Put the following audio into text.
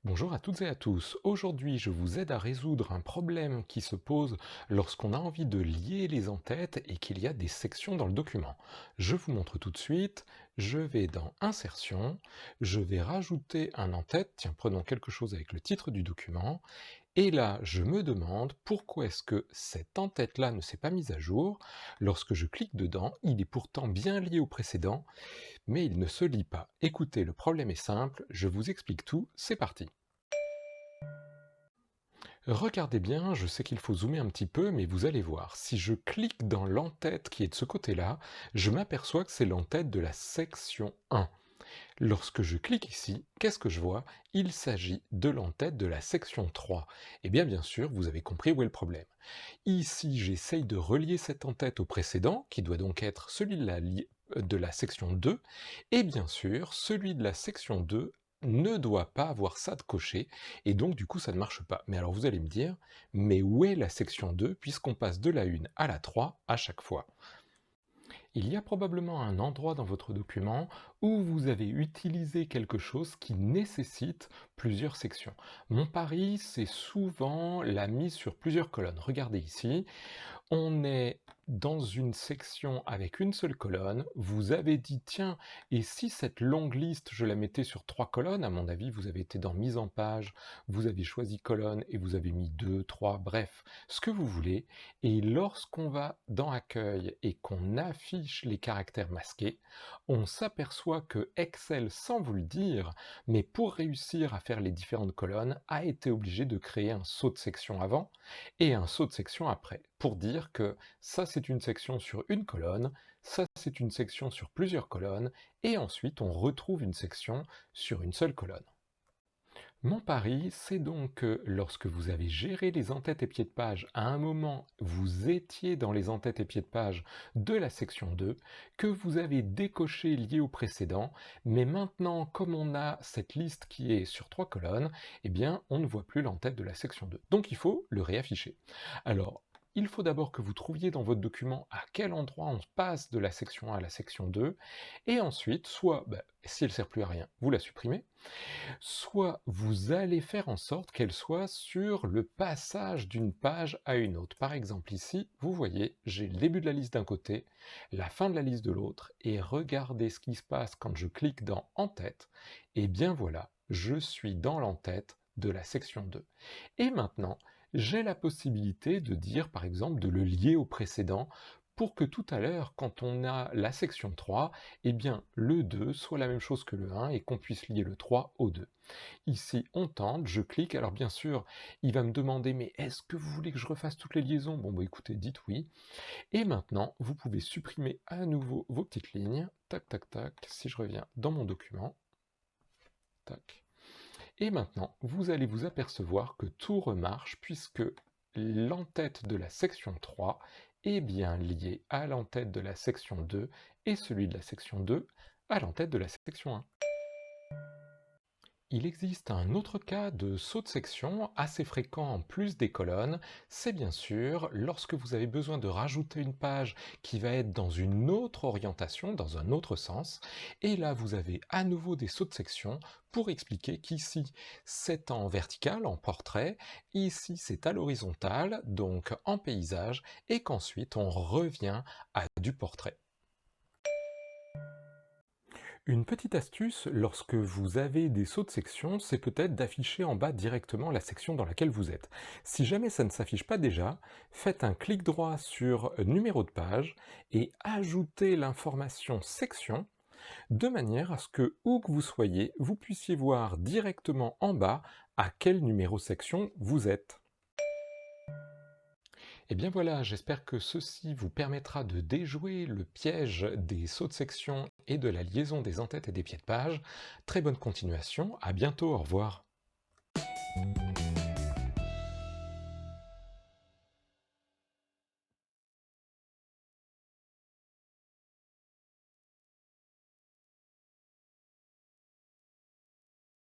Bonjour à toutes et à tous. Aujourd'hui, je vous aide à résoudre un problème qui se pose lorsqu'on a envie de lier les en-têtes et qu'il y a des sections dans le document. Je vous montre tout de suite. Je vais dans Insertion, je vais rajouter un en-tête. Tiens, prenons quelque chose avec le titre du document. Et là, je me demande pourquoi est-ce que cette en-tête-là ne s'est pas mise à jour. Lorsque je clique dedans, il est pourtant bien lié au précédent, mais il ne se lie pas. Écoutez, le problème est simple, je vous explique tout, c'est parti. Regardez bien, je sais qu'il faut zoomer un petit peu, mais vous allez voir, si je clique dans l'entête qui est de ce côté-là, je m'aperçois que c'est l'entête de la section 1. Lorsque je clique ici, qu'est-ce que je vois? Il s'agit de l'entête de la section 3. Eh bien sûr, vous avez compris où est le problème. Ici, j'essaye de relier cette en-tête au précédent, qui doit donc être celui de la section 2, et bien sûr, celui de la section 2 ne doit pas avoir ça de coché, et donc du coup ça ne marche pas. Mais alors vous allez me dire, mais où est la section 2 puisqu'on passe de la 1 à la 3 à chaque fois? Il y a probablement un endroit dans votre document où vous avez utilisé quelque chose qui nécessite plusieurs sections. Mon pari, c'est souvent la mise sur plusieurs colonnes. Regardez ici, on est dans une section avec une seule colonne, vous avez dit tiens, et si cette longue liste je la mettais sur 3 colonnes, à mon avis vous avez été dans mise en page, vous avez choisi colonne et vous avez mis 2, 3, bref, ce que vous voulez, et lorsqu'on va dans accueil et qu'on affiche les caractères masqués, on s'aperçoit que Excel, sans vous le dire, mais pour réussir à faire les différentes colonnes, a été obligé de créer un saut de section avant et un saut de section après, pour dire que ça c'est une section sur une colonne, ça c'est une section sur plusieurs colonnes, et ensuite on retrouve une section sur une seule colonne. Mon pari, c'est donc que lorsque vous avez géré les en-têtes et pieds de page, à un moment vous étiez dans les en-têtes et pieds de page de la section 2, que vous avez décoché lié au précédent, mais maintenant comme on a cette liste qui est sur 3 colonnes, eh bien on ne voit plus l'en-tête de la section 2. Donc il faut le réafficher. Alors, il faut d'abord que vous trouviez dans votre document à quel endroit on passe de la section 1 à la section 2, et ensuite, soit, si elle ne sert plus à rien, vous la supprimez, soit vous allez faire en sorte qu'elle soit sur le passage d'une page à une autre. Par exemple ici, vous voyez, j'ai le début de la liste d'un côté, la fin de la liste de l'autre, et regardez ce qui se passe quand je clique dans En-tête, et bien voilà, je suis dans l'en-tête de la section 2. Et maintenant, j'ai la possibilité de dire, par exemple, de le lier au précédent pour que tout à l'heure, quand on a la section 3, eh bien, le 2 soit la même chose que le 1 et qu'on puisse lier le 3 au 2. Ici, on tente, je clique, alors bien sûr, il va me demander, mais est-ce que vous voulez que je refasse toutes les liaisons? Bon, bah écoutez, dites oui. Et maintenant, vous pouvez supprimer à nouveau vos petites lignes. Tac, tac, tac, si je reviens dans mon document. Tac. Et maintenant, vous allez vous apercevoir que tout remarche puisque l'entête de la section 3 est bien lié à l'entête de la section 2 et celui de la section 2 à l'entête de la section 1. Il existe un autre cas de saut de section assez fréquent en plus des colonnes, c'est bien sûr lorsque vous avez besoin de rajouter une page qui va être dans une autre orientation, dans un autre sens, et là vous avez à nouveau des sauts de section pour expliquer qu'ici c'est en vertical, en portrait, ici c'est à l'horizontale, donc en paysage, et qu'ensuite on revient à du portrait. Une petite astuce lorsque vous avez des sauts de section, c'est peut-être d'afficher en bas directement la section dans laquelle vous êtes. Si jamais ça ne s'affiche pas déjà, faites un clic droit sur numéro de page et ajoutez l'information section de manière à ce que, où que vous soyez, vous puissiez voir directement en bas à quel numéro section vous êtes. Et bien voilà, j'espère que ceci vous permettra de déjouer le piège des sauts de section et de la liaison des en-têtes et des pieds de page. Très bonne continuation, à bientôt, au revoir.